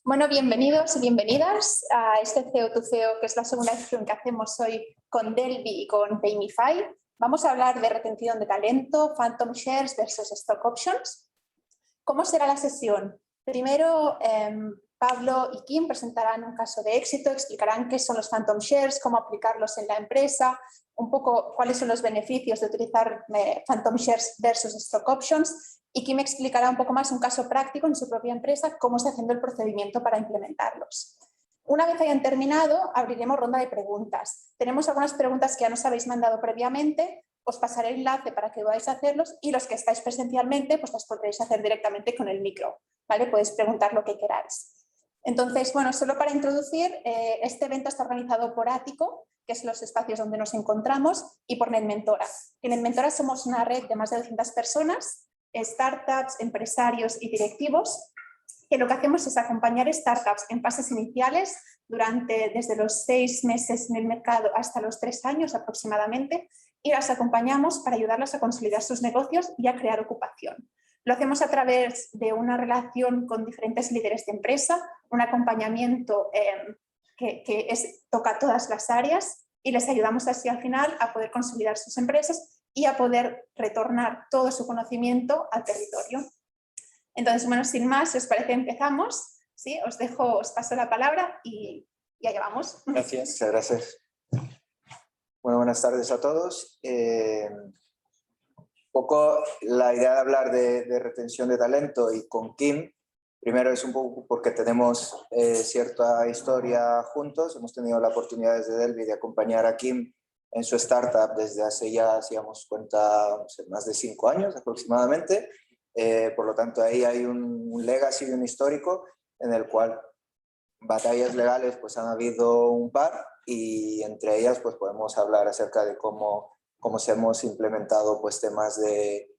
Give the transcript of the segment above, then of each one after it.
Bueno, bienvenidos y bienvenidas a este CEO2CEO, que es la segunda sesión que hacemos hoy con Delvi y con Paymeify. Vamos a hablar de retención de talento, Phantom Shares versus Stock Options. ¿Cómo será la sesión? Primero, Pablo y Kim presentarán un caso de éxito, explicarán qué son los Phantom Shares, cómo aplicarlos en la empresa, un poco cuáles son los beneficios de utilizar Phantom Shares versus Stock Options. Y Kim explicará un poco más un caso práctico en su propia empresa, cómo está haciendo el procedimiento para implementarlos. Una vez hayan terminado, abriremos ronda de preguntas. Tenemos algunas preguntas que ya nos habéis mandado previamente, os pasaré el enlace para que podáis hacerlos y los que estáis presencialmente, pues las podréis hacer directamente con el micro, ¿vale? Podéis preguntar lo que queráis. Entonces, bueno, solo para introducir, este evento está organizado por Ático, que es los espacios donde nos encontramos, y por NetMentora. En NetMentora somos una red de más de 200 personas, startups, empresarios y directivos, que lo que hacemos es acompañar startups en fases iniciales desde los 6 meses en el mercado hasta los 3 años aproximadamente, y las acompañamos para ayudarlas a consolidar sus negocios y a crear ocupación. Lo hacemos a través de una relación con diferentes líderes de empresa, un acompañamiento que toca todas las áreas, y les ayudamos así al final a poder consolidar sus empresas y a poder retornar todo su conocimiento al territorio. Entonces, bueno, sin más, si os parece, empezamos. ¿Sí? Os paso la palabra y allá vamos. Gracias. Muchas gracias. Bueno, buenas tardes a todos. Un poco la idea de hablar de retención de talento y con Kim, primero es un poco porque tenemos cierta historia juntos. Hemos tenido la oportunidad desde Delvi de acompañar a Kim en su startup desde hace ya, si damos cuenta, no sé, más de 5 años aproximadamente. Por lo tanto, ahí hay un legacy y un histórico en el cual batallas legales pues han habido un par, y entre ellas pues podemos hablar acerca de cómo se hemos implementado pues temas de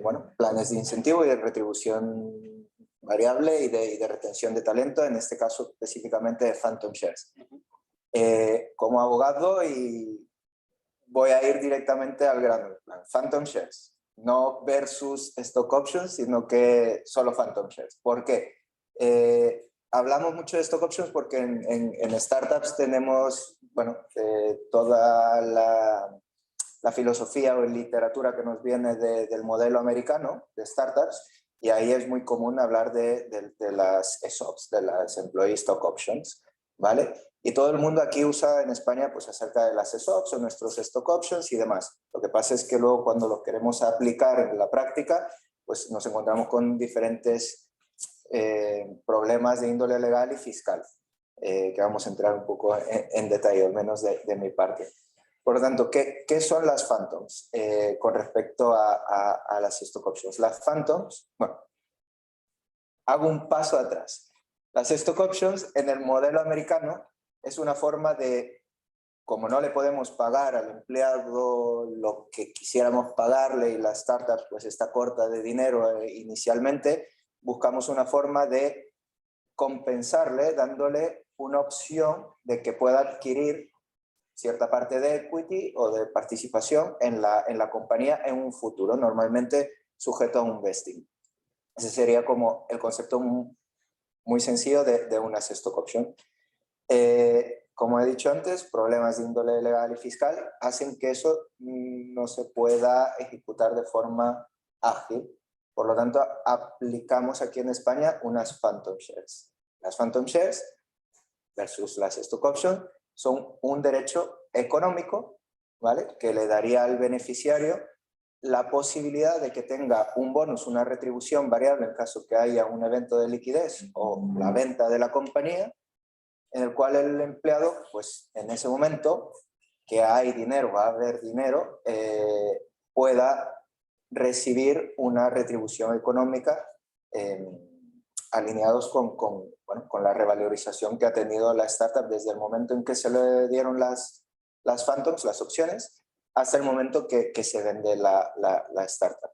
bueno, planes de incentivo y de retribución variable y de retención de talento, en este caso específicamente de Phantom Shares. Como abogado, y voy a ir directamente al grano, Phantom Shares, no versus Stock Options, sino que solo Phantom Shares. ¿Por qué? Hablamos mucho de Stock Options porque en startups tenemos, bueno, toda la filosofía o literatura que nos viene del modelo americano de startups, y ahí es muy común hablar de las ESOPs, de las Employee Stock Options, ¿vale? Y todo el mundo aquí usa en España pues acerca de las ESOPs o nuestros Stock Options y demás. Lo que pasa es que luego cuando lo queremos aplicar en la práctica, pues nos encontramos con diferentes problemas de índole legal y fiscal, que vamos a entrar un poco en detalle, al menos de mi parte. Por lo tanto, ¿qué son las Phantoms con respecto a las Stock Options? Las Phantoms, bueno, hago un paso atrás. Las Stock Options en el modelo americano es una forma de, como no le podemos pagar al empleado lo que quisiéramos pagarle y la startup pues está corta de dinero inicialmente, buscamos una forma de compensarle dándole una opción de que pueda adquirir cierta parte de equity o de participación en la compañía en un futuro, normalmente sujeto a un vesting. Ese sería como el concepto muy sencillo de unas stock option. Como he dicho antes, problemas de índole legal y fiscal hacen que eso no se pueda ejecutar de forma ágil. Por lo tanto, aplicamos aquí en España unas Phantom Shares. Las Phantom Shares versus las Stock Options son un derecho económico, ¿vale?, que le daría al beneficiario la posibilidad de que tenga un bonus, una retribución variable en caso que haya un evento de liquidez o la venta de la compañía, en el cual el empleado, pues en ese momento que hay dinero, va a haber dinero, pueda recibir una retribución económica alineados con la revalorización que ha tenido la startup desde el momento en que se le dieron las Phantoms, las opciones, hasta el momento que se vende la startup.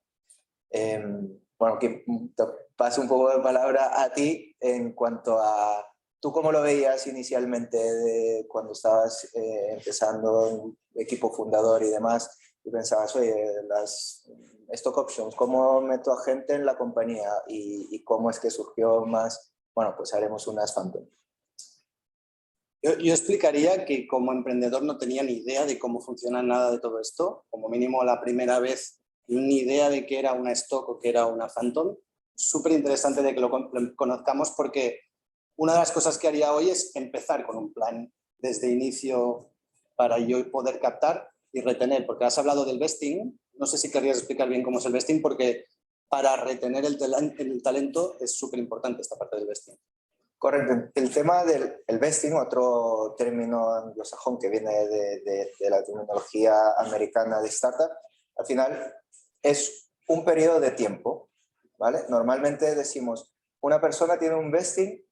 Bueno, que te paso un poco de palabra a ti en cuanto a ¿tú cómo lo veías inicialmente cuando estabas empezando, equipo fundador y demás? Y pensabas, oye, las Stock Options, ¿cómo meto a gente en la compañía? ¿Y cómo es que surgió más bueno, pues haremos unas Phantom. Yo explicaría que como emprendedor no tenía ni idea de cómo funciona nada de todo esto, como mínimo la primera vez, ni idea de qué era una stock o qué era una Phantom. Súper interesante de que lo conozcamos, porque una de las cosas que haría hoy es empezar con un plan desde inicio para yo poder captar y retener, porque has hablado del vesting. No sé si querrías explicar bien cómo es el vesting, porque para retener el talento es súper importante esta parte del vesting. Correcto. El tema del vesting, otro término anglosajón que viene de la terminología americana de startup, al final es un periodo de tiempo, ¿vale? Normalmente decimos, una persona tiene un vesting,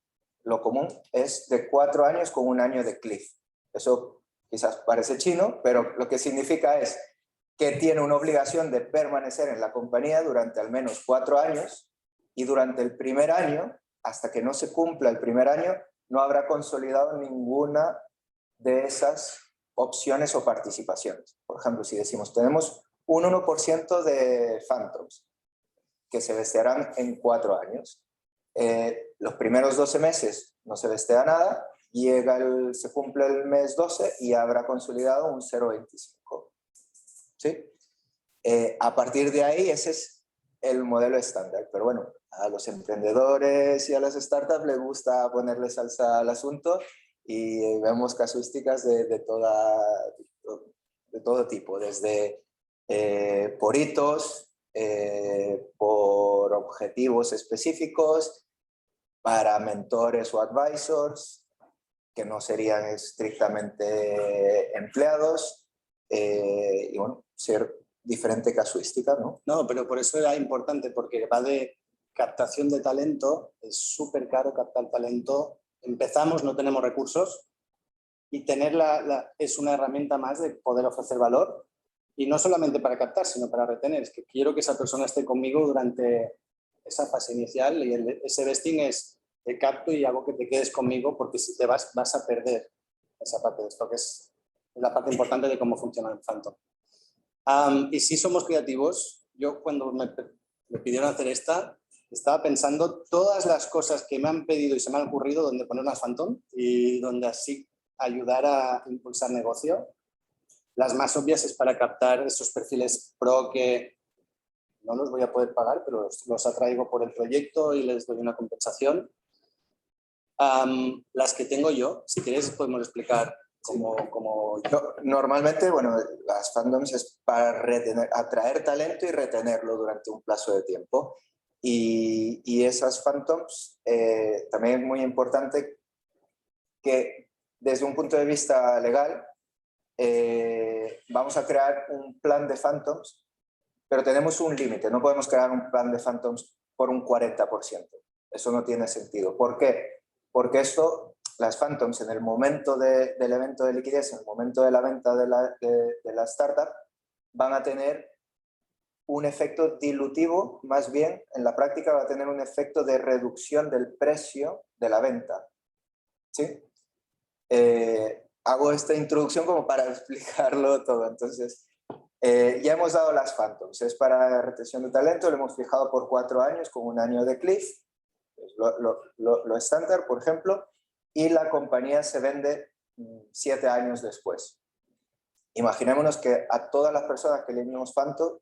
lo común es de 4 años con 1 año de cliff. Eso quizás parece chino, pero lo que significa es que tiene una obligación de permanecer en la compañía durante al menos 4 años, y durante el primer año, hasta que no se cumpla el primer año, no habrá consolidado ninguna de esas opciones o participaciones. Por ejemplo, si decimos, tenemos un 1% de Phantoms que se vestirán en 4 años. Los primeros 12 meses no se vestea nada, se cumple el mes 12 y habrá consolidado un 0,25. ¿Sí? A partir de ahí, ese es el modelo estándar. Pero bueno, a los emprendedores y a las startups les gusta ponerle salsa al asunto, y vemos casuísticas de todo tipo, desde por hitos, por objetivos específicos, para mentores o advisors, que no serían estrictamente empleados, y bueno, ser diferente casuística, ¿no? No, pero por eso era importante, porque va de captación de talento, es súper caro captar talento. Empezamos, no tenemos recursos, y tener es una herramienta más de poder ofrecer valor, y no solamente para captar, sino para retener. Es que quiero que esa persona esté conmigo durante esa fase inicial, y ese vesting es te capto y hago que te quedes conmigo, porque si te vas a perder esa parte de esto, que es la parte importante de cómo funciona el Phantom. Y si somos creativos, yo cuando me pidieron hacer esta, estaba pensando todas las cosas que me han pedido y se me han ocurrido donde poner una Phantom y donde así ayudar a impulsar negocio. Las más obvias es para captar esos perfiles pro que no los voy a poder pagar, pero los atraigo por el proyecto y les doy una compensación. Las que tengo yo, si queréis podemos explicar cómo yo. Normalmente, bueno, las Phantoms es para atraer talento y retenerlo durante un plazo de tiempo. Y esas Phantoms, también es muy importante que desde un punto de vista legal, vamos a crear un plan de Phantoms, pero tenemos un límite. No podemos crear un plan de Phantoms por un 40%. Eso no tiene sentido. ¿Por qué? Porque las Phantoms en el momento del evento de liquidez, en el momento de la venta de la startup, van a tener un efecto dilutivo, más bien en la práctica va a tener un efecto de reducción del precio de la venta. ¿Sí? Hago esta introducción como para explicarlo todo. Entonces, ya hemos dado las Phantoms, es para retención de talento, lo hemos fijado por 4 años con 1 año de cliff, lo estándar, por ejemplo, y la compañía se vende 7 años después. Imaginémonos que a todas las personas que le dimos Phantom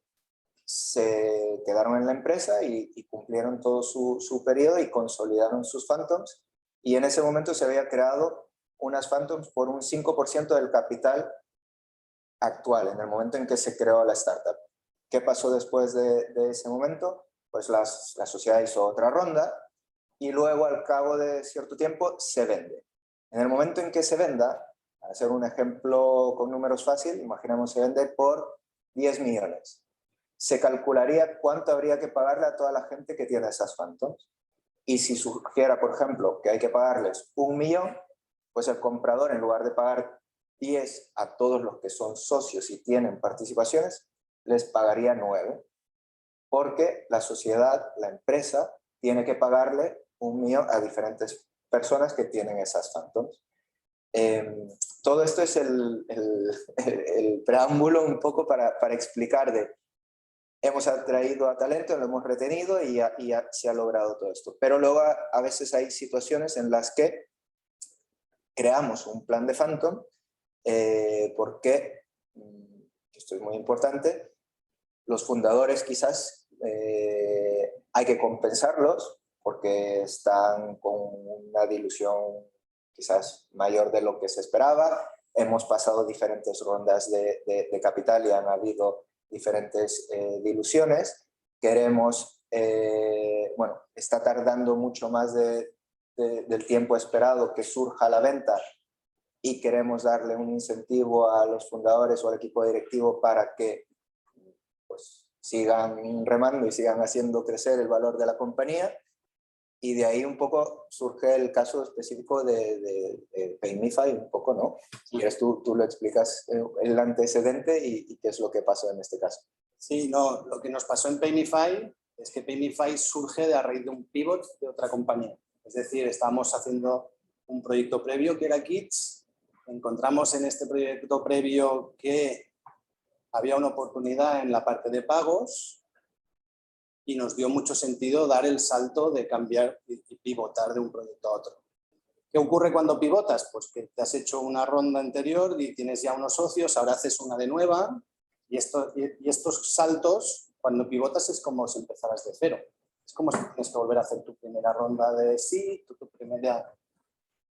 se quedaron en la empresa y cumplieron todo su periodo y consolidaron sus Phantoms, y en ese momento se había creado unas Phantoms por un 5% del capital actual, en el momento en que se creó la startup. ¿Qué pasó después de ese momento? Pues la sociedad hizo otra ronda y luego al cabo de cierto tiempo se vende. En el momento en que se venda, para hacer un ejemplo con números fácil, imaginemos se vende por 10 millones. Se calcularía cuánto habría que pagarle a toda la gente que tiene esas Phantoms. Y si surgiera, por ejemplo, que hay que pagarles 1 millón, pues el comprador, en lugar de pagar 10 a todos los que son socios y tienen participaciones, les pagaría 9. Porque la sociedad, la empresa, tiene que pagarle 1 millón a diferentes personas que tienen esas Phantoms. Todo esto es el preámbulo un poco para explicar de hemos atraído a talento, lo hemos retenido y se ha logrado todo esto. Pero luego a veces hay situaciones en las que creamos un plan de Phantom porque, esto es muy importante, los fundadores quizás hay que compensarlos porque están con una dilución quizás mayor de lo que se esperaba. Hemos pasado diferentes rondas de capital y han habido diferentes diluciones. Queremos, bueno, está tardando mucho más del tiempo esperado que surja la venta y queremos darle un incentivo a los fundadores o al equipo directivo para que pues, sigan remando y sigan haciendo crecer el valor de la compañía. Y de ahí un poco surge el caso específico de PayMeFi, un poco, ¿no? Si quieres tú lo explicas el antecedente y qué es lo que pasó en este caso. Sí, no, lo que nos pasó en PayMeFi es que PayMeFi surge a raíz de un pivot de otra compañía. Es decir, estábamos haciendo un proyecto previo que era Kits, encontramos en este proyecto previo que había una oportunidad en la parte de pagos y nos dio mucho sentido dar el salto de cambiar y pivotar de un proyecto a otro. ¿Qué ocurre cuando pivotas? Pues que te has hecho una ronda anterior y tienes ya unos socios, ahora haces una de nueva y estos saltos, cuando pivotas es como si empezaras de cero. Es como si tienes que volver a hacer tu primera ronda de sí, tu primera...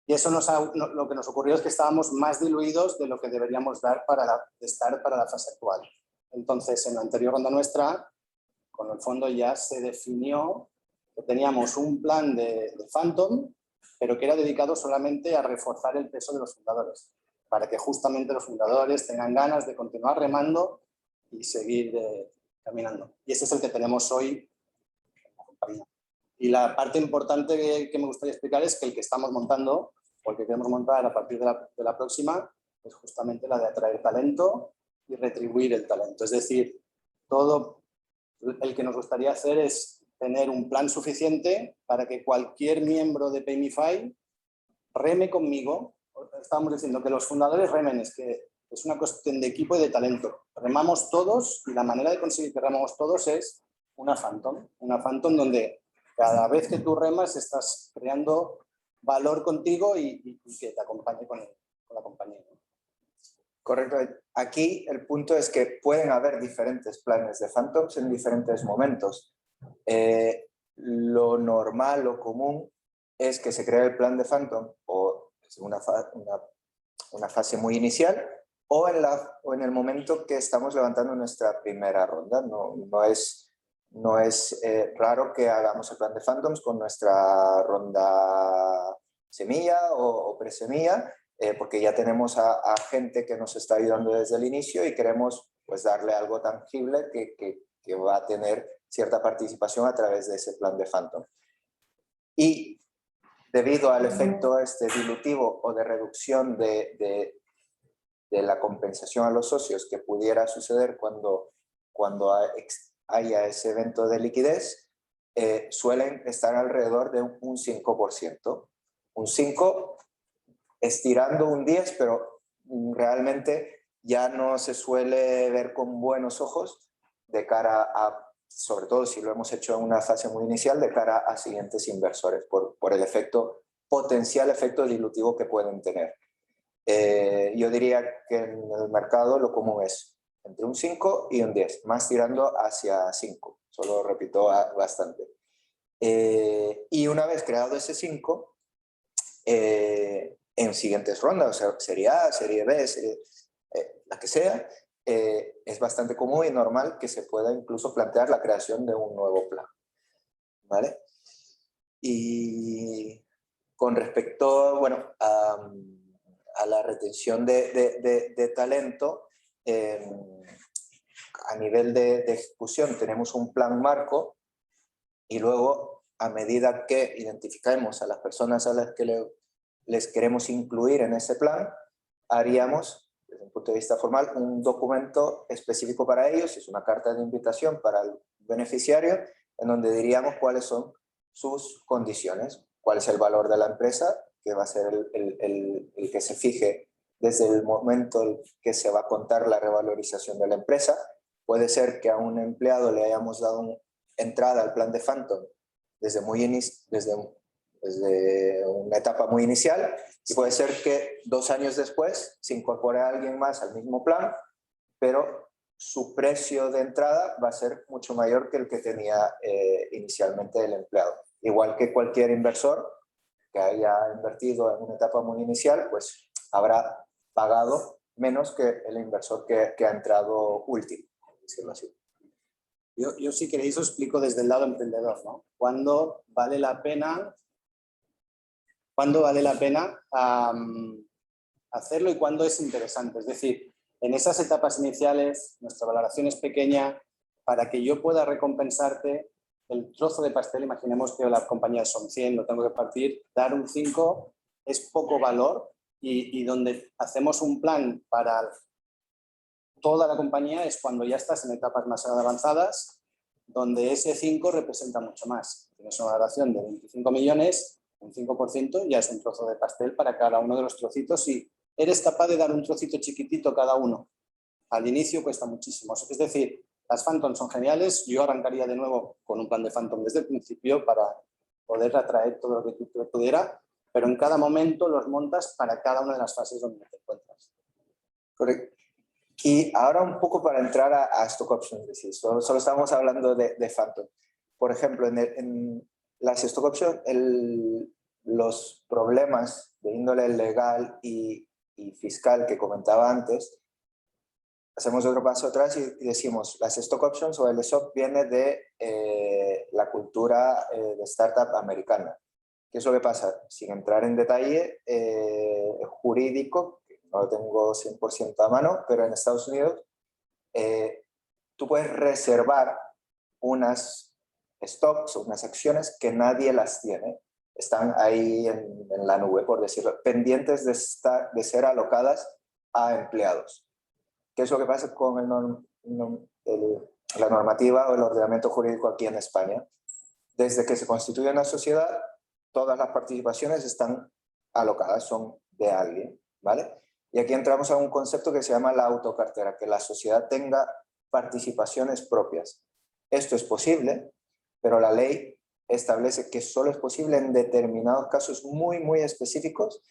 Y eso lo que nos ocurrió es que estábamos más diluidos de lo que deberíamos dar estar para la fase actual. Entonces, en la anterior ronda nuestra, con el fondo ya se definió que teníamos un plan de Phantom, pero que era dedicado solamente a reforzar el peso de los fundadores, para que justamente los fundadores tengan ganas de continuar remando y seguir caminando. Y ese es el que tenemos hoy en la compañía. Y la parte importante que me gustaría explicar es que el que estamos montando, o el que queremos montar a partir de la próxima, es justamente la de atraer talento y retribuir el talento. Es decir, todo el que nos gustaría hacer es tener un plan suficiente para que cualquier miembro de PayMeFi reme conmigo. Estábamos diciendo que los fundadores remen, es que es una cuestión de equipo y de talento. Remamos todos y la manera de conseguir que remamos todos es una Phantom donde cada vez que tú remas estás creando valor contigo y que te acompañe con la compañía. Correcto. Aquí el punto es que pueden haber diferentes planes de Phantoms en diferentes momentos. Lo normal, lo común, es que se cree el plan de Phantom o en una fase muy inicial o en el momento que estamos levantando nuestra primera ronda. No es raro que hagamos el plan de Phantoms con nuestra ronda semilla o presemilla, porque ya tenemos a gente que nos está ayudando desde el inicio y queremos pues, darle algo tangible que va a tener cierta participación a través de ese plan de Phantom. Y debido al efecto dilutivo o de reducción de la compensación a los socios que pudiera suceder cuando haya ese evento de liquidez, suelen estar alrededor de un 5%. Un 5% estirando un 10%, pero realmente ya no se suele ver con buenos ojos de cara a, sobre todo si lo hemos hecho en una fase muy inicial, de cara a siguientes inversores, por el potencial efecto dilutivo que pueden tener. Yo diría que en el mercado lo común es entre un 5 y un 10, más tirando hacia 5, solo repito bastante. Y una vez creado ese 5, en siguientes rondas, o sea, serie A, serie B, la que sea, es bastante común y normal que se pueda incluso plantear la creación de un nuevo plan. ¿Vale? Y con respecto, bueno, a la retención de talento, a nivel de ejecución tenemos un plan marco y luego a medida que identifiquemos a las personas a las que les queremos incluir en ese plan, haríamos, desde un punto de vista formal, un documento específico para ellos, es una carta de invitación para el beneficiario, en donde diríamos cuáles son sus condiciones, cuál es el valor de la empresa, que va a ser el que se fije desde el momento en que se va a contar la revalorización de la empresa, Puede ser que a un empleado le hayamos dado entrada al plan de Phantom desde una etapa muy inicial, y puede ser que 2 años después se incorpore a alguien más al mismo plan, pero su precio de entrada va a ser mucho mayor que el que tenía inicialmente el empleado. Igual que cualquier inversor que haya invertido en una etapa muy inicial, pues habrá pagado menos que el inversor que ha entrado último, por decirlo así. Yo si queréis os explico desde el lado emprendedor, ¿no? ¿Cuándo vale la pena hacerlo y cuándo es interesante? Es decir, en esas etapas iniciales nuestra valoración es pequeña. Para que yo pueda recompensarte el trozo de pastel, imaginemos que la compañía son 100, lo tengo que partir, dar un 5 es poco valor, y donde hacemos un plan para toda la compañía es cuando ya estás en etapas más avanzadas, donde ese 5 representa mucho más. Tienes una valoración de 25 millones, un 5% ya es un trozo de pastel para cada uno de los trocitos, y eres capaz de dar un trocito chiquitito cada uno. Al inicio cuesta muchísimo. Es decir, las Phantom son geniales, yo arrancaría de nuevo con un plan de Phantom desde el principio para poder atraer todo lo que tú pudiera, pero en cada momento los montas para cada una de las fases donde te encuentras. Correcto. Y ahora un poco para entrar a Stock Options, es decir, solo estamos hablando de Phantom. Por ejemplo, en las Stock Options, los problemas de índole legal y fiscal que comentaba antes, hacemos otro paso atrás y decimos, las Stock Options o el ESOP viene de la cultura de startup americana. ¿Qué es lo que pasa? Sin entrar en detalle jurídico, no lo tengo 100% a mano, pero en Estados Unidos tú puedes reservar unas stocks o unas acciones que nadie las tiene. Están ahí en la nube, por decirlo, pendientes de ser alocadas a empleados. ¿Qué es lo que pasa con la normativa o el ordenamiento jurídico aquí en España? Desde que se constituye una sociedad, todas las participaciones están alocadas, son de alguien, ¿vale? Y aquí entramos a un concepto que se llama la autocartera, que la sociedad tenga participaciones propias. Esto es posible, pero la ley establece que solo es posible en determinados casos muy, muy específicos.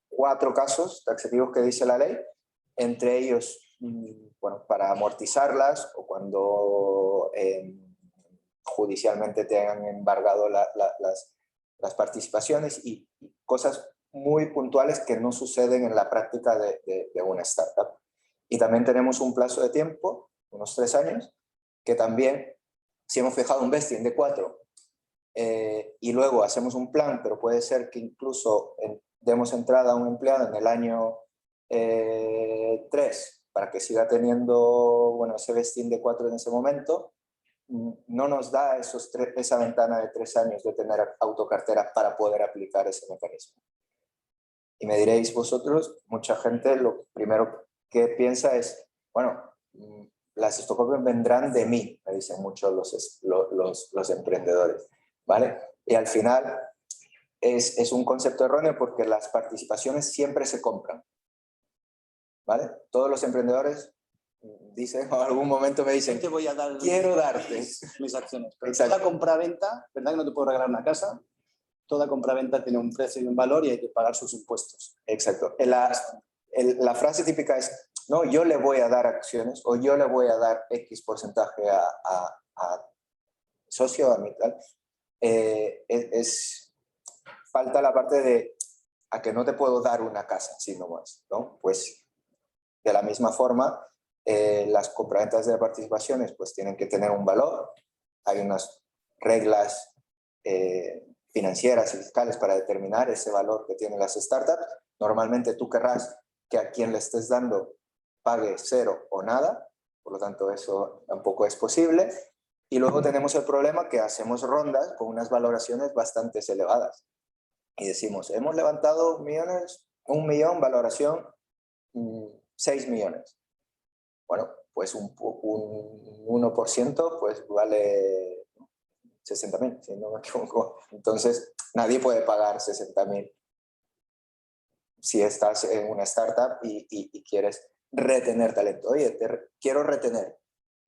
4 casos taxativos que dice la ley, entre ellos, bueno, para amortizarlas o cuando judicialmente te han embargado las participaciones, y cosas muy puntuales que no suceden en la práctica de una startup. Y también tenemos un plazo de tiempo, unos 3 años, que también, si hemos fijado un vesting de 4 y luego hacemos un plan, pero puede ser que incluso demos entrada a un empleado en el año 3 para que siga teniendo, bueno, ese vesting de 4 en ese momento, no nos da esa ventana de 3 años de tener autocartera para poder aplicar ese mecanismo. Y me diréis vosotros, mucha gente lo primero que piensa es, bueno, las stock options vendrán de mí, me dicen muchos los emprendedores, ¿vale? Y al final es un concepto erróneo, porque las participaciones siempre se compran, ¿vale? Todos los emprendedores dicen, o en algún momento me dicen, te voy a dar quiero darte mis acciones. Pero exacto. toda compra-venta, ¿verdad que no te puedo regalar una casa? Toda compra-venta tiene un precio y un valor y hay que pagar sus impuestos. Exacto. La frase típica es, no, yo le voy a dar acciones o yo le voy a dar X porcentaje a socio, a mi tal. Falta la parte de a que no te puedo dar una casa, sino más, ¿no? Pues de la misma forma, las compraventas de participaciones pues tienen que tener un valor. Hay unas reglas financieras y fiscales para determinar ese valor que tienen las startups. Normalmente tú querrás que a quien le estés dando pague 0 o nada, por lo tanto eso tampoco es posible. Y luego tenemos el problema que hacemos rondas con unas valoraciones bastante elevadas. Y decimos, hemos levantado millones, 1 millón, valoración 6 millones. Bueno, pues un 1% pues vale 60.000, si no me equivoco. Entonces, nadie puede pagar 60.000 si estás en una startup y quieres retener talento. Oye, quiero retener.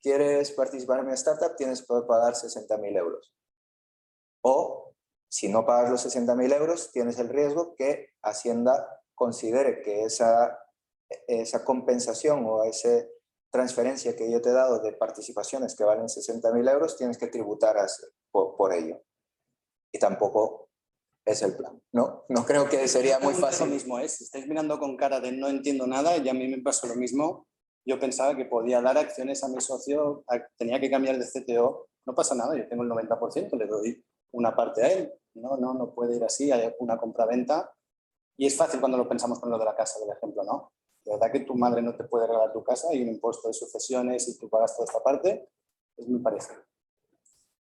¿quieres participar en mi startup? Tienes que pagar 60.000 euros. O, si no pagas los 60.000 euros, tienes el riesgo que Hacienda considere que esa compensación o esa transferencia que yo te he dado de participaciones que valen 60.000 euros, tienes que tributar por ello. Y tampoco es el plan, ¿no? No creo que sería muy fácil. Lo mismo es, si estáis mirando con cara de no entiendo nada, y a mí me pasó lo mismo. Yo pensaba que podía dar acciones a mi socio, tenía que cambiar de CTO, no pasa nada, yo tengo el 90%, le doy una parte a él. No puede ir así, hay una compraventa. Y es fácil cuando lo pensamos con lo de la casa, por ejemplo, ¿no? De verdad que tu madre no te puede regalar tu casa, hay un impuesto de sucesiones y tú pagas toda esta parte, es muy parecido.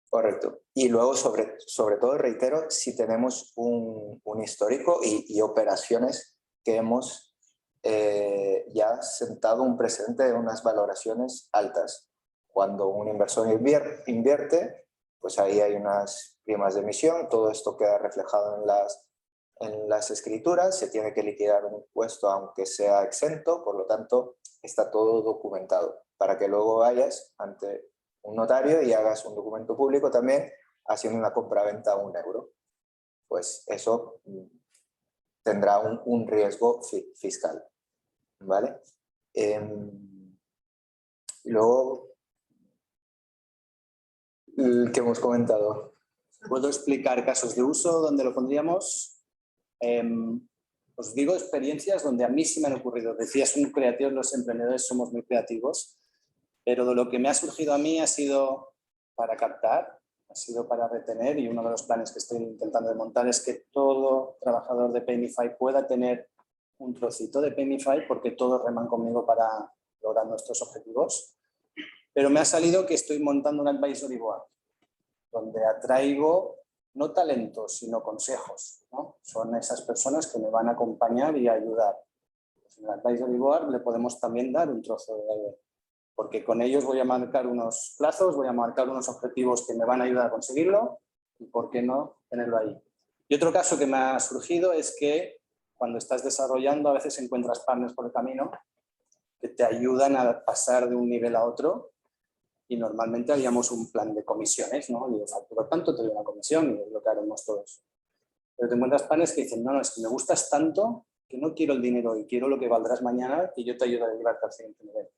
Correcto. Y luego, sobre todo, reitero, si tenemos un histórico y operaciones que hemos ya sentado un precedente de unas valoraciones altas. Cuando un inversor invierte, pues ahí hay unas primas de emisión, todo esto queda reflejado en las escrituras, se tiene que liquidar un impuesto aunque sea exento, por lo tanto está todo documentado para que luego vayas ante un notario y hagas un documento público también haciendo una compraventa a €1. Pues eso tendrá un riesgo fiscal, ¿vale? Luego, ¿qué hemos comentado? ¿Puedo explicar casos de uso donde lo pondríamos? Os digo experiencias donde a mí sí me han ocurrido. Decía, son creativos, los emprendedores somos muy creativos, pero de lo que me ha surgido a mí ha sido para captar, ha sido para retener, y uno de los planes que estoy intentando montar es que todo trabajador de Payify pueda tener un trocito de Payify porque todos reman conmigo para lograr nuestros objetivos. Pero me ha salido que estoy montando un advisory board donde atraigo no talentos, sino consejos, ¿no? Son esas personas que me van a acompañar y ayudar. Pues en el advisory board le podemos también dar un trozo de... Porque con ellos voy a marcar unos plazos, voy a marcar unos objetivos que me van a ayudar a conseguirlo y por qué no tenerlo ahí. Y otro caso que me ha surgido es que cuando estás desarrollando a veces encuentras partners por el camino que te ayudan a pasar de un nivel a otro. Y normalmente haríamos un plan de comisiones, ¿no? Yo facturo tanto, te doy una comisión y es lo que haremos todos. Pero te encuentras planes que dicen, no, es que me gustas tanto que no quiero el dinero y quiero lo que valdrás mañana y yo te ayudo a llevarte al siguiente nivel.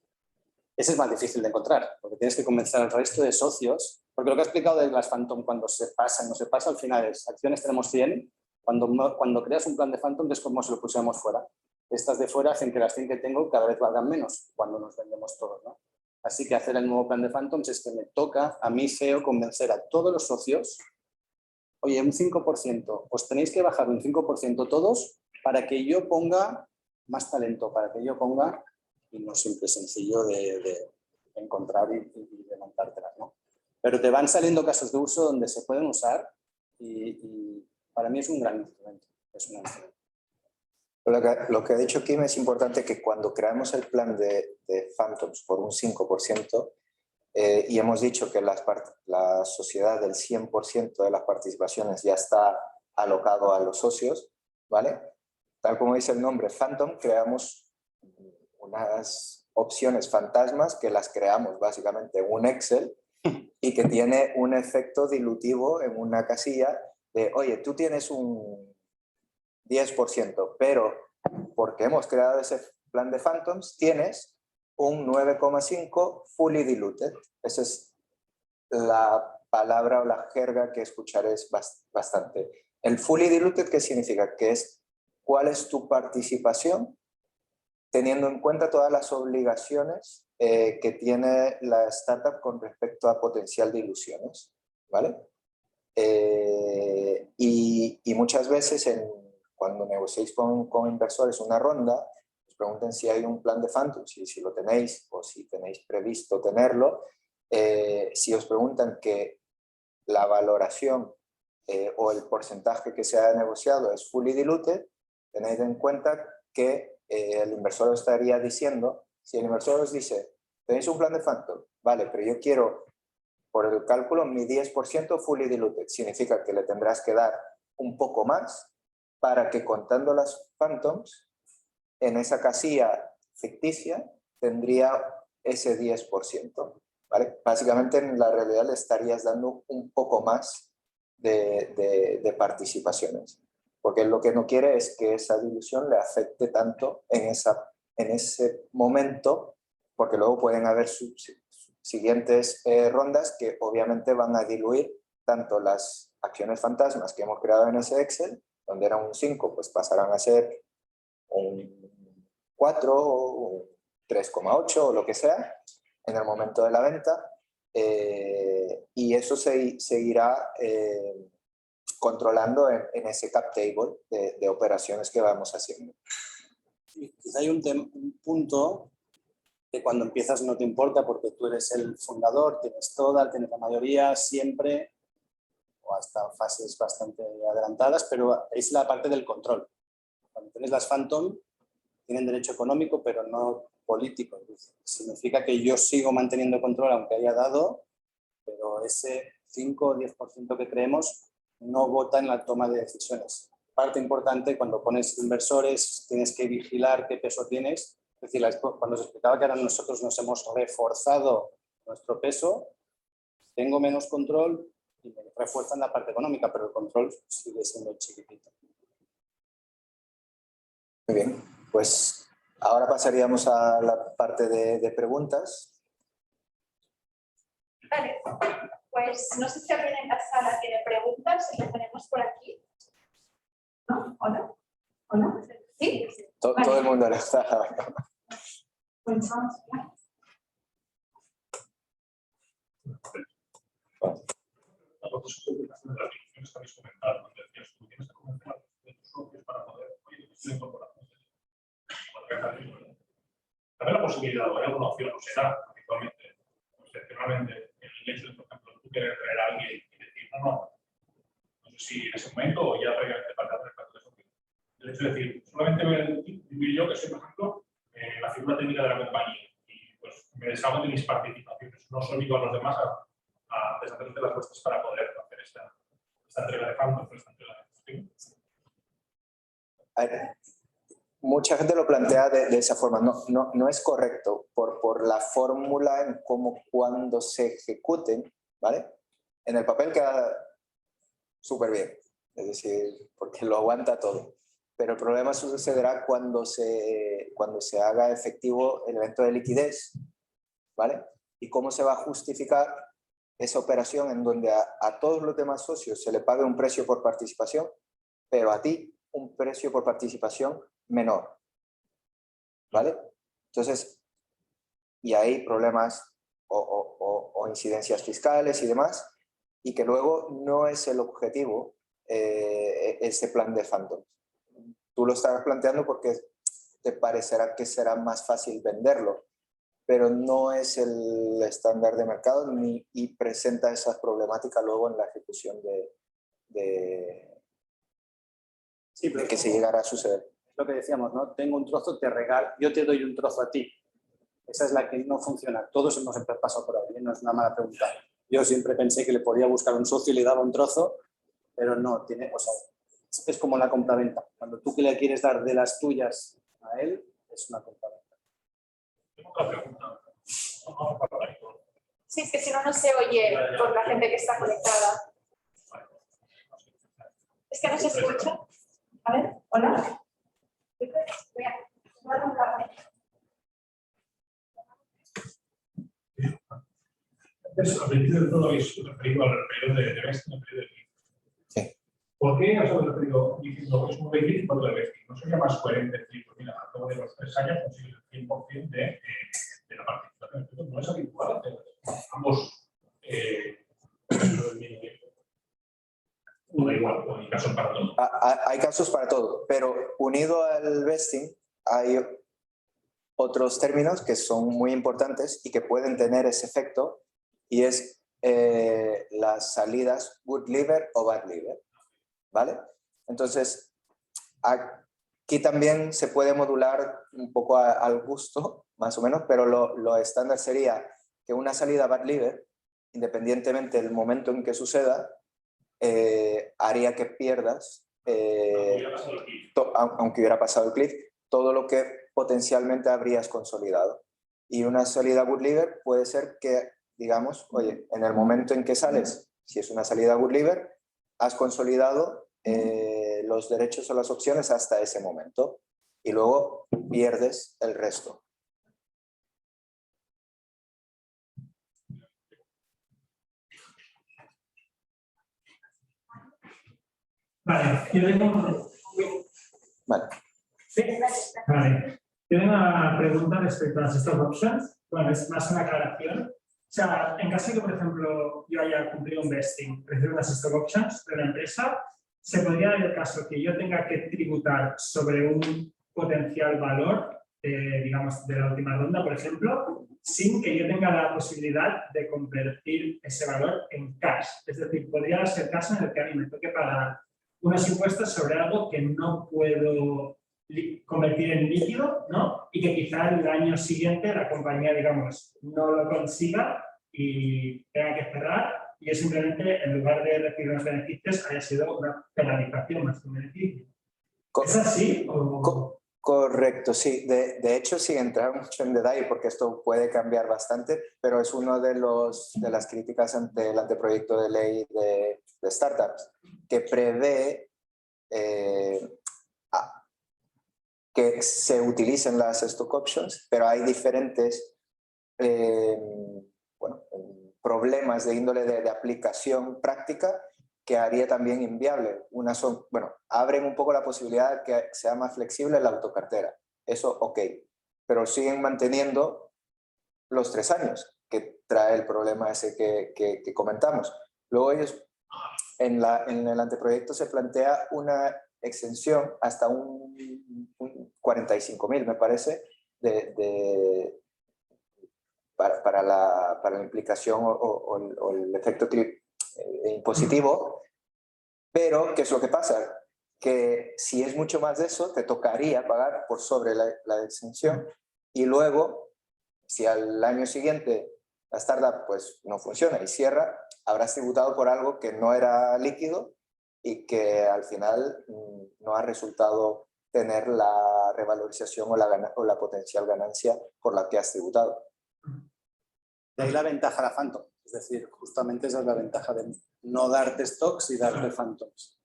Ese es más difícil de encontrar, porque tienes que convencer al resto de socios, porque lo que he explicado de las Phantom, cuando se pasa y no se pasa, al final es, acciones tenemos 100, cuando creas un plan de Phantom es como si lo pusiéramos fuera. Estas de fuera hacen que las 100 que tengo cada vez valgan menos cuando nos vendemos todos, ¿no? Así que hacer el nuevo plan de Phantoms es que me toca a mí, CEO, convencer a todos los socios, oye, un 5%, os tenéis que bajar un 5% todos para que yo ponga más talento, para que yo ponga, y no siempre es sencillo de encontrar y de montártelas, ¿no? Pero te van saliendo casos de uso donde se pueden usar y para mí es un gran instrumento. Es un instrumento. Lo que ha dicho Kim es importante, que cuando creamos el plan de Phantoms por un 5%, y hemos dicho que la sociedad del 100% de las participaciones ya está alocado a los socios, ¿vale? Tal como dice el nombre Phantom, creamos unas opciones fantasmas que las creamos básicamente en un Excel y que tiene un efecto dilutivo en una casilla de, oye, tú tienes un 10%, pero porque hemos creado ese plan de Phantoms, tienes un 9,5 fully diluted. Esa es la palabra o la jerga que escucharéis bastante. El fully diluted, ¿qué significa? Que es cuál es tu participación teniendo en cuenta todas las obligaciones que tiene la startup con respecto a potencial diluciones, ¿vale? Y muchas veces cuando negociéis con inversores una ronda, os pregunten si hay un plan de Phantom, si lo tenéis o si tenéis previsto tenerlo. Si os preguntan que la valoración o el porcentaje que se ha negociado es fully diluted, tenéis en cuenta que el inversor os estaría diciendo, si el inversor os dice, tenéis un plan de Phantom, vale, pero yo quiero, por el cálculo, mi 10% fully diluted, significa que le tendrás que dar un poco más para que, contando las Phantoms, en esa casilla ficticia tendría ese 10%, ¿vale? Básicamente en la realidad le estarías dando un poco más de participaciones, porque lo que no quiere es que esa dilución le afecte tanto en ese momento, porque luego pueden haber siguientes rondas que obviamente van a diluir tanto las acciones fantasmas que hemos creado en ese Excel, donde era un 5, pues pasarán a ser un 4 o un 3,8 o lo que sea en el momento de la venta, y eso se irá controlando en ese cap table de operaciones que vamos haciendo. Quizá hay un punto que cuando empiezas no te importa porque tú eres el fundador, tienes la mayoría siempre, o hasta fases bastante adelantadas, pero es la parte del control. Cuando tienes las Phantom, tienen derecho económico, pero no político. Significa que yo sigo manteniendo control aunque haya dado, pero ese 5 o 10% que creemos no vota en la toma de decisiones. Parte importante, cuando pones inversores, tienes que vigilar qué peso tienes. Es decir, cuando os explicaba que ahora nosotros nos hemos reforzado nuestro peso, tengo menos control y me refuerzan la parte económica, pero el control sigue siendo chiquitito. Muy bien, pues ahora pasaríamos a la parte de preguntas. Vale, pues no sé si alguien en la sala tiene preguntas, lo tenemos por aquí. ¿No? ¿Hola? ¿Hola? ¿Sí? Vale. Todo el mundo la está. Pues vamos. También la posibilidad de alguna opción no será habitualmente, excepcionalmente, el hecho de, por ejemplo, tú quieres traer a alguien y decir, no sé si en ese momento o ya previamente para el reparto de socio. El hecho de decir, solamente voy a incluir yo que soy, por ejemplo, la figura técnica de la compañía y pues me deshago de mis participaciones. No os obligo a los demás a deshacerse de las vuestras para poder hacer esta entrega de fondos, esta entrega de gestión. Mucha gente lo plantea de esa forma. No es correcto por la fórmula en cómo cuando se ejecuten, ¿vale? En el papel queda súper bien, es decir, porque lo aguanta todo. Pero el problema sucederá cuando se haga efectivo el evento de liquidez, ¿vale? Y cómo se va a justificar esa operación en donde a todos los demás socios se le pague un precio por participación, pero a ti un precio por participación menor, ¿vale? Entonces, y hay problemas o incidencias fiscales y demás, y que luego no es el objetivo ese plan de Phantom. Tú lo estarás planteando porque te parecerá que será más fácil venderlo, pero no es el estándar de mercado y presenta esas problemáticas luego en la ejecución de que se llegara a suceder. Lo que decíamos, ¿no? Tengo un trozo, te regalo, yo te doy un trozo a ti. Esa es la que no funciona. Todos hemos pasado por ahí, no es una mala pregunta. Yo siempre pensé que le podía buscar un socio y le daba un trozo, pero no, o sea, es como la compraventa. Cuando tú que le quieres dar de las tuyas a él, es una compraventa. Tengo otra pregunta. Sí, es que si no, no se oye por la gente que está conectada. Es que no se escucha. A ver, hola. Al principio de todo habéis referido al periodo de vesting, al periodo de vesting. Sí. ¿Por qué os habéis referido diciendo que es un vesting y otro de vesting? ¿No sería más coherente decir, pues mira, a cabo de los 3 años consigue el 100% de la participación? No es habitual hacer ambos del mismo tiempo. No da igual, hay casos para todo. Hay casos para todo, pero unido al vesting hay otros términos que son muy importantes y que pueden tener ese efecto, y es las salidas good liver o bad liver, ¿vale? Entonces, aquí también se puede modular un poco al gusto, más o menos, pero lo estándar sería que una salida bad liver, independientemente del momento en que suceda, haría que pierdas, aunque hubiera pasado el cliff, todo lo que potencialmente habrías consolidado. Y una salida good liver puede ser que digamos, oye, en el momento en que sales, si es una salida good liver, has consolidado los derechos o las opciones hasta ese momento y luego pierdes el resto. Vale, yo tengo... Vale. Sí, vale. Yo tengo una pregunta respecto a las stock options. Bueno, es más una aclaración. O sea, en caso de que, por ejemplo, yo haya cumplido un vesting, recibo unas stock options de la empresa, ¿se podría dar el caso que yo tenga que tributar sobre un potencial valor, digamos, de la última ronda, por ejemplo, sin que yo tenga la posibilidad de convertir ese valor en cash? Es decir, podría ser el caso en el que a mí me toque pagar unos impuestos sobre algo que no puedo convertir en líquido, ¿no? Y que quizá el año siguiente la compañía, digamos, no lo consiga y tenga que cerrar, y yo simplemente, en lugar de recibir los beneficios, haya sido una penalización más que un beneficio. ¿Es así? Correcto, sí. De hecho, sin entrar mucho en detalle, porque esto puede cambiar bastante, pero es uno de las críticas ante el anteproyecto de ley de startups, que prevé que se utilicen las stock options, pero hay diferentes problemas de índole de aplicación práctica que haría también inviable. Una son, bueno, abren un poco la posibilidad de que sea más flexible la autocartera. Eso, ok. Pero siguen manteniendo los 3 años, que trae el problema ese que comentamos. Luego ellos, en el anteproyecto se plantea una extensión hasta un 45.000, me parece, para la implicación o el efecto impositivo. Pero, ¿qué es lo que pasa? Que si es mucho más de eso, te tocaría pagar por sobre la exención, y luego, si al año siguiente la startup pues, no funciona y cierra, habrás tributado por algo que no era líquido y que al final no ha resultado tener la revalorización o la potencial ganancia por la que has tributado. De ahí la ventaja de la Phantom. Es decir, justamente esa es la ventaja de no darte stocks y darte Phantoms.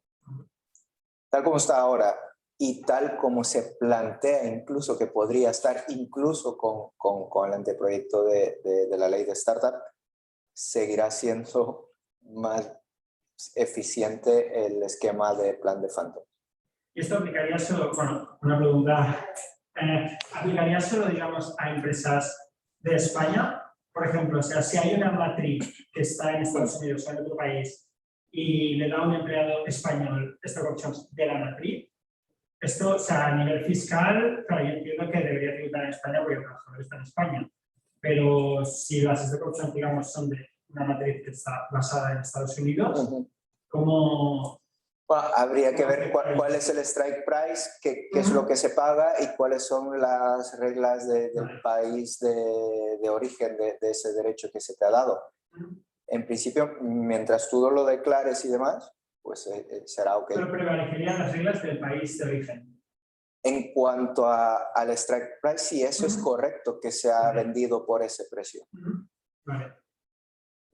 Tal como está ahora y tal como se plantea incluso que podría estar incluso con el anteproyecto de la ley de startup, seguirá siendo más eficiente el esquema de plan de Phantom. ¿Y esto aplicaría solo, bueno, una pregunta, aplicaría solo, digamos, a empresas de España? Por ejemplo, o sea, si hay una matriz que está en Estados Unidos o en otro país y le da a un empleado español stock options de la matriz, esto, o sea, a nivel fiscal, claro, yo entiendo que debería tributar en España porque el trabajador está en España, pero si las stock options, digamos, son de una matriz que está basada en Estados Unidos, ¿cómo...? Bueno, habría que ver cuál es el strike price, qué es lo que se paga y cuáles son las reglas del país de origen de ese derecho que se te ha dado. En principio, mientras tú lo declares y demás, pues será ok. Pero prevalecerían las reglas del país de origen. En cuanto al strike price, sí, eso es correcto, que se ha vendido por ese precio. Vale.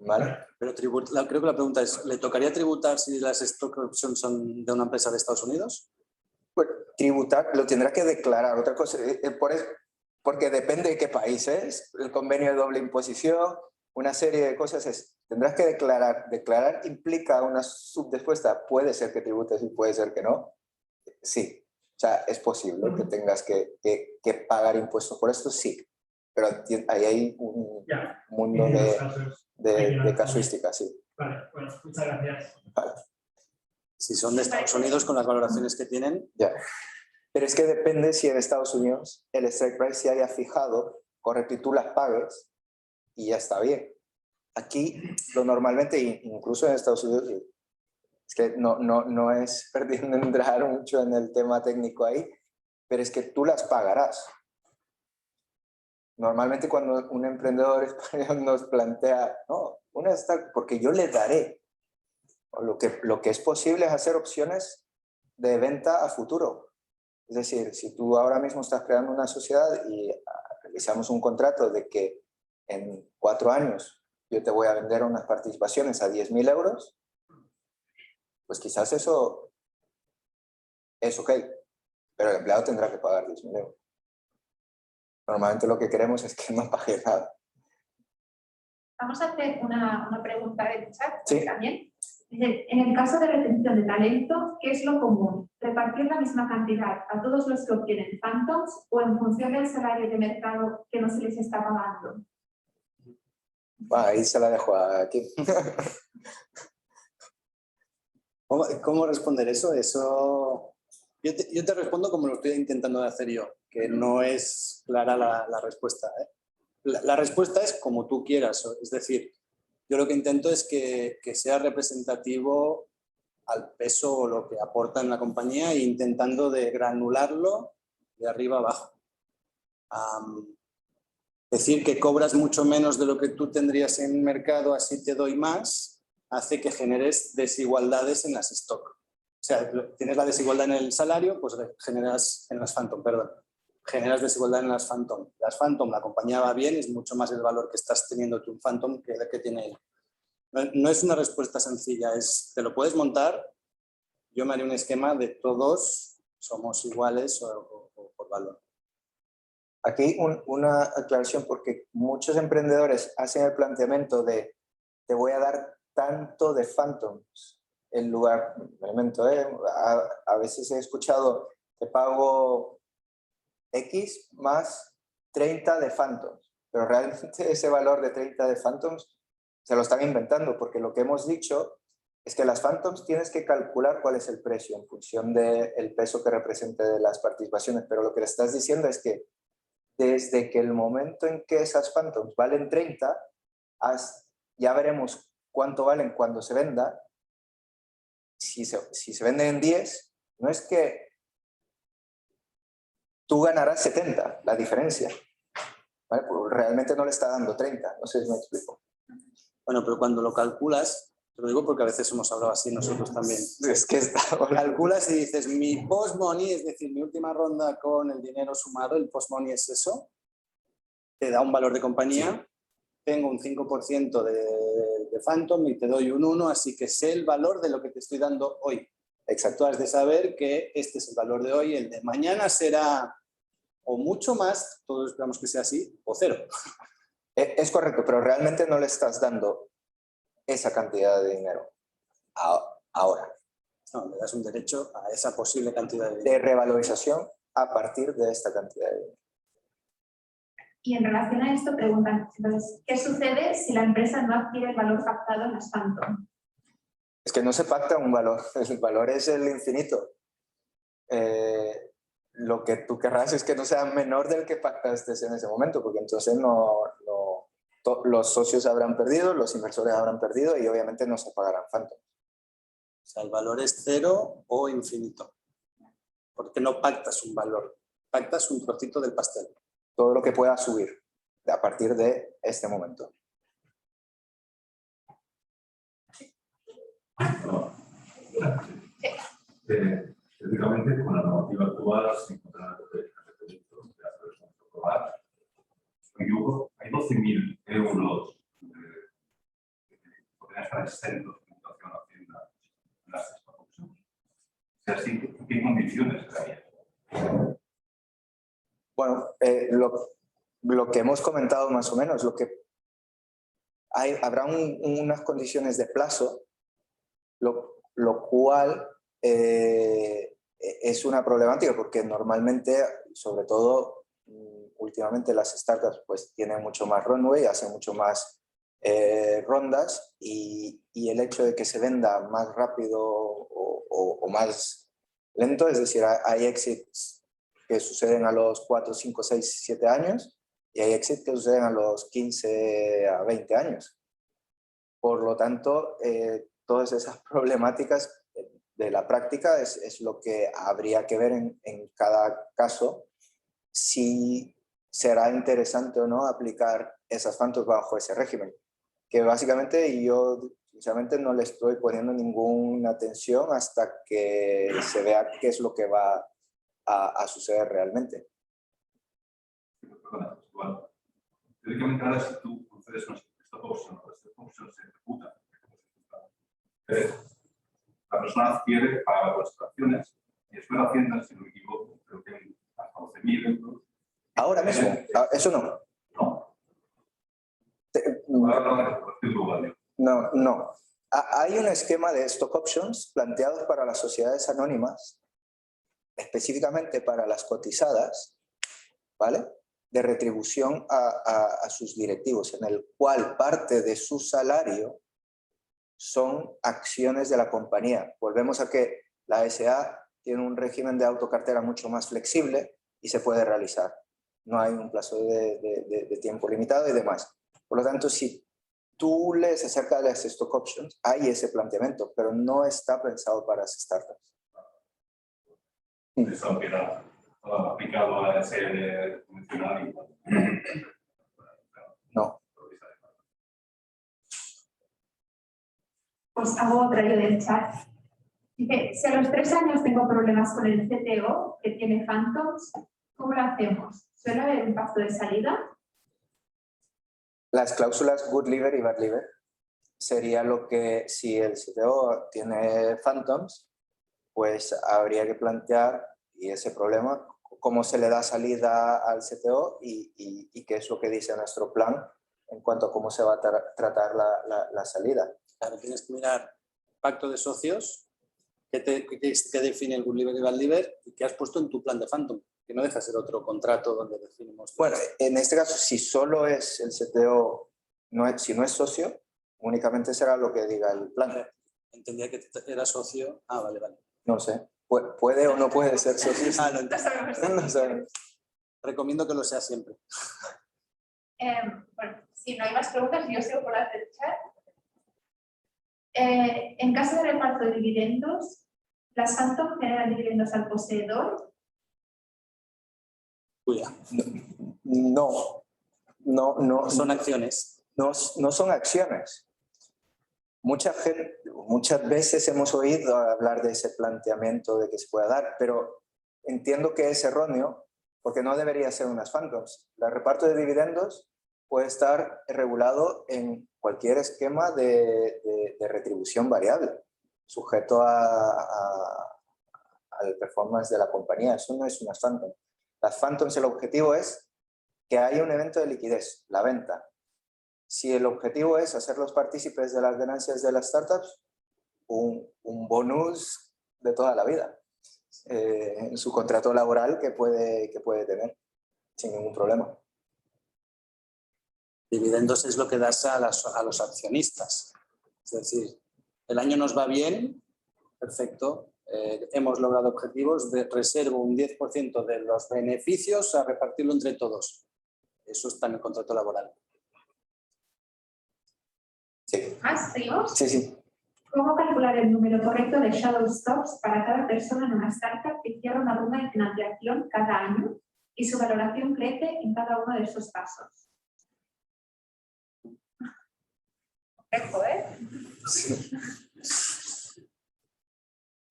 ¿Vale? Pero creo que la pregunta es, ¿le tocaría tributar si las stock options son de una empresa de Estados Unidos? Pues tributar, lo tendrá que declarar. Otra cosa, porque depende de qué país es, el convenio de doble imposición, una serie de cosas tendrás que declarar. Declarar implica una subdispuesta. Puede ser que tributes y puede ser que no. Sí, o sea, es posible que tengas que pagar impuestos por esto, sí. Pero ahí hay un mundo de casuística, sí. Vale, bueno, muchas gracias. Vale. Si son de Estados Unidos, con las valoraciones que tienen. Ya. Pero es que depende si en Estados Unidos el strike price se haya fijado, correcto, y tú las pagues y ya está bien. Aquí, lo normalmente, incluso en Estados Unidos, es que no es perdiendo entrar mucho en el tema técnico ahí, pero es que tú las pagarás. Normalmente cuando un emprendedor español nos plantea, no, porque yo le daré. Lo que es posible es hacer opciones de venta a futuro. Es decir, si tú ahora mismo estás creando una sociedad y realizamos un contrato de que en 4 años yo te voy a vender unas participaciones a 10.000 euros, pues quizás eso es ok, pero el empleado tendrá que pagar 10.000 euros. Normalmente lo que queremos es que no pague nada. Vamos a hacer una pregunta del chat Sí. también. Dice, en el caso de retención de talento, ¿qué es lo común? ¿Repartir la misma cantidad a todos los que obtienen Phantoms o en función del salario de mercado que no se les está pagando? Ahí se la dejo a Kim. ¿Cómo responder eso? Yo te respondo como lo estoy intentando de hacer yo, que no es clara la respuesta, ¿eh? La respuesta es como tú quieras, es decir, yo lo que intento es que sea representativo al peso o lo que aporta en la compañía e intentando de granularlo de arriba abajo. Decir que cobras mucho menos de lo que tú tendrías en el mercado, así te doy más, hace que generes desigualdades en las stock. O sea, tienes la desigualdad en el salario, pues generas en las Phantom, perdón. Generas desigualdad en las Phantom. Las Phantom, la compañía va bien, es mucho más el valor que estás teniendo tú en Phantom que el que tiene él. No es una respuesta sencilla, te lo puedes montar. Yo me haré un esquema de todos somos iguales o por valor. Aquí una aclaración, porque muchos emprendedores hacen el planteamiento de te voy a dar tanto de Phantoms en lugar, a veces he escuchado te pago X más 30 de Phantoms, pero realmente ese valor de 30 de Phantoms se lo están inventando, porque lo que hemos dicho es que las Phantoms tienes que calcular cuál es el precio en función del peso que represente de las participaciones, pero lo que le estás diciendo es que desde que el momento en que esas Phantoms valen 30, ya veremos cuánto valen cuando se venda. Si se venden en 10, no es que tú ganarás 70, la diferencia. ¿Vale? Pues realmente no le está dando 30, no sé si me explico. Bueno, pero cuando lo calculas, te lo digo porque a veces hemos hablado así nosotros también. Es que calculas y dices, mi post-money, es decir, mi última ronda con el dinero sumado, el post-money es eso, te da un valor de compañía, sí. Tengo un 5% de Phantom y te doy un 1, así que sé el valor de lo que te estoy dando hoy. Exacto, has de saber que este es el valor de hoy, el de mañana será o mucho más, todos esperamos que sea así, o 0. Es correcto, pero realmente no le estás dando esa cantidad de dinero ahora. No, le das un derecho a esa posible cantidad de dinero. De revalorización a partir de esta cantidad de dinero. Y en relación a esto preguntan, entonces, ¿qué sucede si la empresa no adquiere el valor captado en las Phantom? Es que no se pacta un valor, el valor es el infinito. Lo que tú querrás es que no sea menor del que pactaste en ese momento, porque entonces los socios habrán perdido, los inversores habrán perdido y obviamente no se pagarán Phantom. O sea, el valor es 0 o infinito, porque no pactas un valor, pactas un trocito del pastel. Todo lo que pueda subir a partir de este momento. Específicamente, con la normativa actual se encontrará hay 12.000 euros que podrían estar exentos de situación a Hacienda en las exportaciones. O sea, ¿en qué condiciones estaría? Bueno, lo que hemos comentado más o menos, habrá unas condiciones de plazo, lo cual es una problemática porque normalmente, sobre todo últimamente las startups pues tienen mucho más runway, hacen mucho más rondas y el hecho de que se venda más rápido o más lento, es decir, hay exits que suceden a los 4, 5, 6, 7 años y hay exits que suceden a los 15 a 20 años. Por lo tanto, todas esas problemáticas de la práctica es lo que habría que ver en cada caso, si será interesante o no aplicar esas Phantoms bajo ese régimen. Que básicamente yo sinceramente no le estoy poniendo ninguna atención hasta que se vea qué es lo que va a suceder realmente. Perdona, igual. Teóricamente ahora si tú concedes una stock option o stock option se ejecuta, la persona adquiere para las acciones y después Hacienda, si no me equivoco, creo que hasta 12.000 euros. Ahora mismo, eso no. No. No, no. Hay un esquema de stock options planteados para las sociedades anónimas, específicamente para las cotizadas, ¿vale? De retribución a sus directivos, en el cual parte de su salario son acciones de la compañía. Volvemos a que la SA tiene un régimen de autocartera mucho más flexible y se puede realizar. No hay un plazo de tiempo limitado y demás. Por lo tanto, si tú lees acerca de las stock options, hay ese planteamiento, pero no está pensado para las startups. Eso queda aplicado a ese convencional. No. Pues hago otra yo del chat. Dice, si a los 3 años tengo problemas con el CTO que tiene Phantoms, ¿cómo lo hacemos? ¿Suele haber un pacto de salida? Las cláusulas good liver y bad liver sería lo que, si el CTO tiene Phantoms, pues habría que plantear y ese problema, cómo se le da salida al CTO y qué es lo que dice nuestro plan en cuanto a cómo se va a tratar la salida. Claro, tienes que mirar pacto de socios, qué define el good liver y bad liver y qué has puesto en tu plan de Phantom, que no deja de ser otro contrato donde definimos. Bueno, en este caso, si solo es el CTO, si no es socio, únicamente será lo que diga el plan. Entendía que era socio. Ah, vale, vale. No sé, puede o no puede ser socio. Ah, lo entiendo. No sabemos. Recomiendo que lo sea siempre. Bueno, si no hay más preguntas, yo sigo por las del chat. En caso de reparto de dividendos, ¿las Phantom generan dividendos al poseedor? Cuida. No. Son acciones. No son acciones. Muchas veces hemos oído hablar de ese planteamiento de que se pueda dar, pero entiendo que es erróneo porque no debería ser unas Phantoms. El reparto de dividendos puede estar regulado en cualquier esquema de retribución variable, sujeto al performance de la compañía. Eso no es unas Phantoms. Las Phantoms, el objetivo es que haya un evento de liquidez, la venta. Si el objetivo es hacerlos partícipes de las ganancias de las startups, un bonus de toda la vida en su contrato laboral que puede tener sin ningún problema. Dividendos es lo que das a los accionistas. Es decir, el año nos va bien, perfecto, hemos logrado objetivos, reservo un 10% de los beneficios a repartirlo entre todos. Eso está en el contrato laboral. Sí. ¿Seguimos? Sí. ¿Cómo calcular el número correcto de shadow stocks para cada persona en una startup que cierra una ronda de financiación cada año y su valoración crece en cada uno de esos pasos? Complejo, ¿eh? Sí.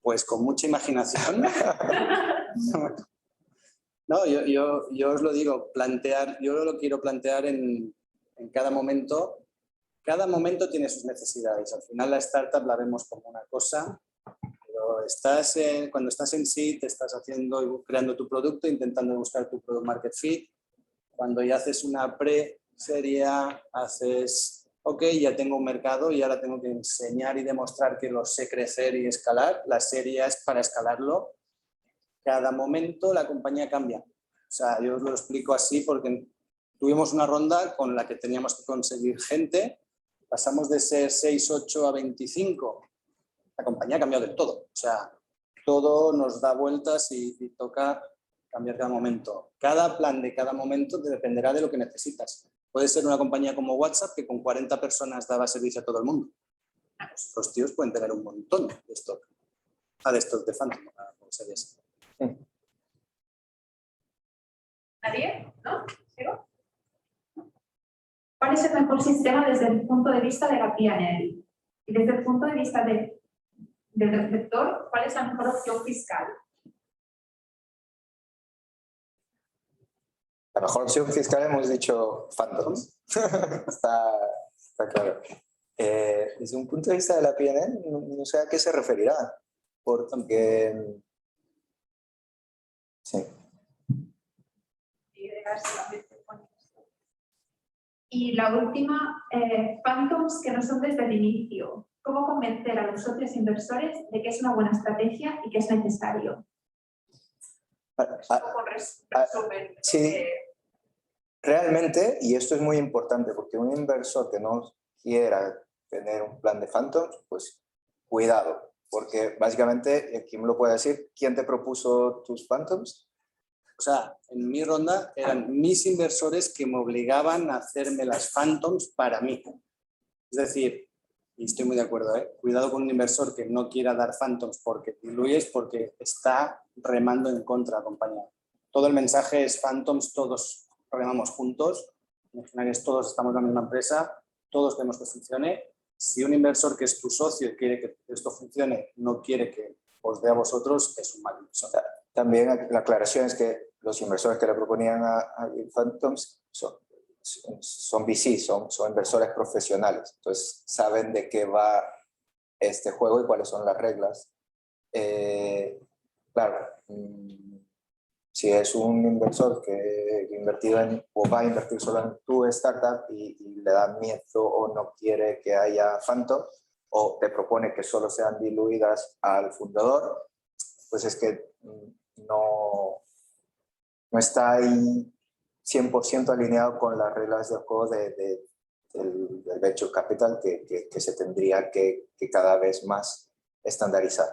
Pues con mucha imaginación. No, yo os lo digo, yo lo quiero plantear en cada momento. Cada momento tiene sus necesidades. Al final la startup la vemos como una cosa, pero cuando estás en seed, estás creando tu producto, intentando buscar tu product market fit. Cuando ya haces una pre-serie, haces, ok, ya tengo un mercado y ahora tengo que enseñar y demostrar que lo sé crecer y escalar. La serie es para escalarlo. Cada momento la compañía cambia. O sea, yo os lo explico así porque tuvimos una ronda con la que teníamos que conseguir gente. Pasamos de ser 6, 8 a 25. La compañía ha cambiado del todo. O sea, todo nos da vueltas y toca cambiar cada momento. Cada plan de cada momento dependerá de lo que necesitas. Puede ser una compañía como WhatsApp que con 40 personas daba servicio a todo el mundo. Los tíos pueden tener un montón de stock. De stock de Phantom. ¿Nadie? ¿No? ¿Sigo? ¿Cuál es el mejor sistema desde el punto de vista de la P&L? Y desde el punto de vista del receptor, ¿cuál es la mejor opción fiscal? La mejor opción fiscal hemos dicho Phantoms. Está claro. Desde un punto de vista de la PNL, no sé a qué se referirá, porque... Sí. Y la última, phantoms que no son desde el inicio. ¿Cómo convencer a los socios inversores de que es una buena estrategia y que es necesario? Sí, realmente, y esto es muy importante, porque un inversor que no quiera tener un plan de phantoms, pues cuidado, porque básicamente, ¿quién me lo puede decir? ¿Quién te propuso tus phantoms? O sea, en mi ronda eran mis inversores que me obligaban a hacerme las phantoms para mí. Es decir, y estoy muy de acuerdo, cuidado con un inversor que no quiera dar phantoms porque diluyes, porque está remando en contra, compañía. Todo el mensaje es phantoms, todos remamos juntos, todos estamos en la misma empresa, todos queremos que funcione. Si un inversor que es tu socio y quiere que esto funcione, no quiere que os dé a vosotros, es un mal inversor. También la aclaración es que los inversores que le proponían a phantoms son VC, son inversores profesionales, entonces saben de qué va este juego y cuáles son las reglas. Claro, si es un inversor que ha invertido o va a invertir solo en tu startup y le da miedo o no quiere que haya phantom, o te propone que solo sean diluidas al fundador, pues es que no está ahí 100% alineado con las reglas del juego del venture capital que se tendría que cada vez más estandarizar.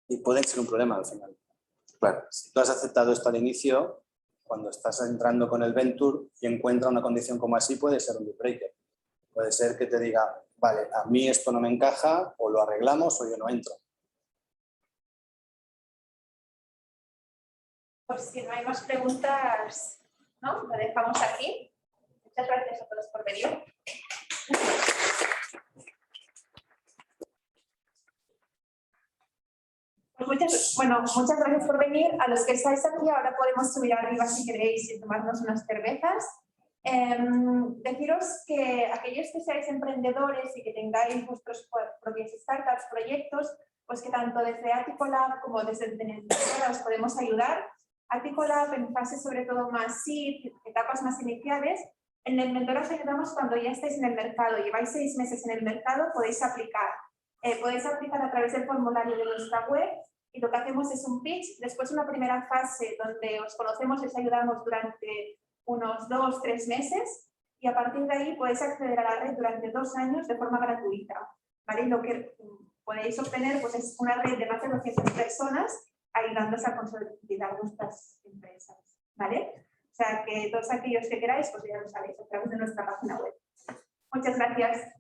Y puede ser un problema al final. Claro. Si tú has aceptado esto al inicio, cuando estás entrando con el venture y encuentra una condición como así, puede ser un deal breaker. Puede ser que te diga, vale, a mí esto no me encaja, o lo arreglamos o yo no entro. Pues si no hay más preguntas, ¿no? Lo dejamos aquí. Muchas gracias a todos por venir. Pues muchas gracias por venir. A los que estáis aquí, ahora podemos subir arriba si queréis y tomarnos unas cervezas. Deciros que aquellos que seáis emprendedores y que tengáis vuestros propios startups, proyectos, pues que tanto desde Articolab como desde el Mentora os podemos ayudar. Articolab en fases sobre todo más seed, etapas más iniciales. En el Mentora os ayudamos cuando ya estáis en el mercado, lleváis 6 meses en el mercado, podéis aplicar. Podéis aplicar a través del formulario de nuestra web y lo que hacemos es un pitch, después una primera fase donde os conocemos y os ayudamos durante unos 2-3 meses y a partir de ahí podéis acceder a la red durante 2 años de forma gratuita. ¿Vale? Y lo que podéis obtener pues, es una red de más de 200 personas ayudándoos a consolidar vuestras empresas. ¿Vale? O sea que todos aquellos que queráis, pues ya lo sabéis a través de nuestra página web. Muchas gracias.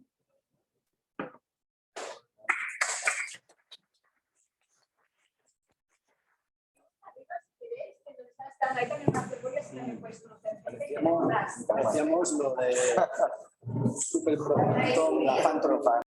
Hay también unas cebollas que me puedes conocer. Hacíamos lo de super producto, la fantrofa.